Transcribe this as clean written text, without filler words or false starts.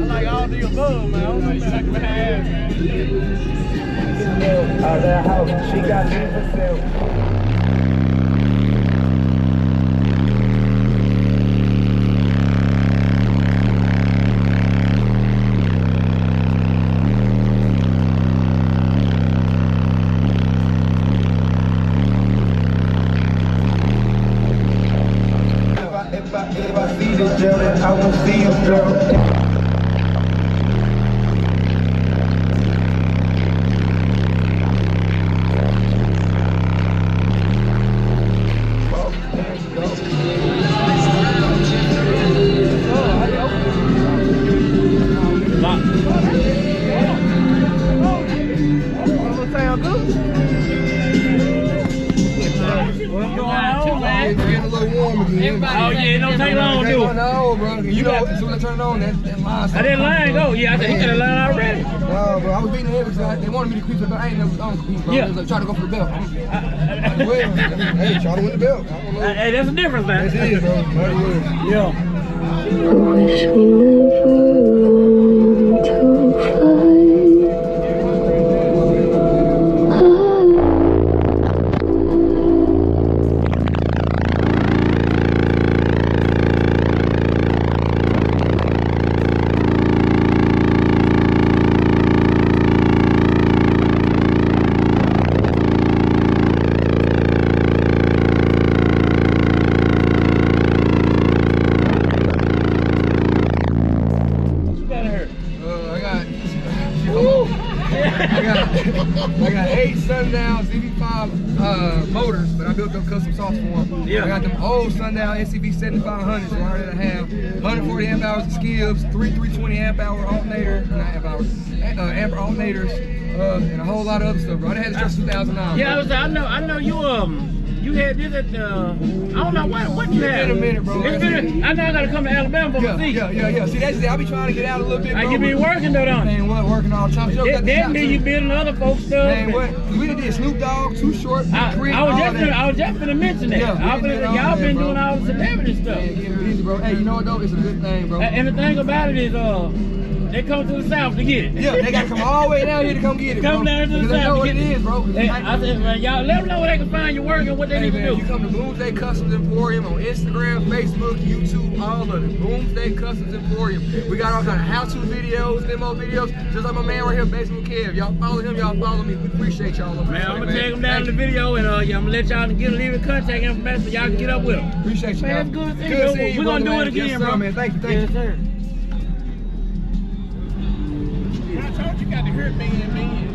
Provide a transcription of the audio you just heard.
like all the above, man. I don't know back behind, man. Out that house, she got me for sale. If I see this girl, then I won't see you, girl. Oh yeah, it don't take long to do it. No, bro. You know, as soon as I turn it on, that line. I didn't line go. Yeah, I think he got a line already. No, bro. I was beating the head because they wanted me to creep the belt. I ain't never done creep, bro. Yeah. They was like trying to go for the belt. Well, hey, try to win the belt. I don't know. Hey, that's the difference, man. That's it, bro. Might well. Yeah. Wish we never learned to fly. I got 8 Sundown ZV5 motors, but I built them custom sauce for them. Yeah. I got them old Sundown SCV 7500s, so I already have 140 amp hours of skivs, 320 amp hour alternator, not amp hours, amp alternators, and a whole lot of other stuff, bro. I had to stress 2009. Yeah, I know you you had this at the I don't know what you had. It's been a minute, bro. It's been I know I gotta come to Alabama for my seat. Yeah. See, that's it. I be trying to get out a little bit, bro. You be working though, don't you? Man, what working all the time. That mean you building other folks stuff. Man, what? We done did Snoop Dogg, Too Short, I was just gonna mention that. Yeah, y'all been doing all the celebrity stuff. Man, getting busy, bro. Hey, you know what though? It's a good thing, bro. And the thing about it is they come to the south to get it. Yeah, they gotta come all the way down here to come get it, Come bro. down to the They south know to what get it it. is, bro. Hey, I said, man, y'all let them know where they can find your work and what they need to do. You come to Boomsday Customs Emporium on Instagram, Facebook, YouTube, all of it. Boomsday Customs Emporium. We got all kind of how-to videos, demo videos, just like my man right here, BASSWITHKEV. Y'all follow him, y'all follow me. We appreciate y'all. Man, I'm gonna take them down in the video and I'm gonna let y'all leave the contact information so y'all can get up with them. Appreciate you, man. That's good to see you. We're gonna do it again, bro. Man. Thank you. Yes, sir. I told you got to hear me and me.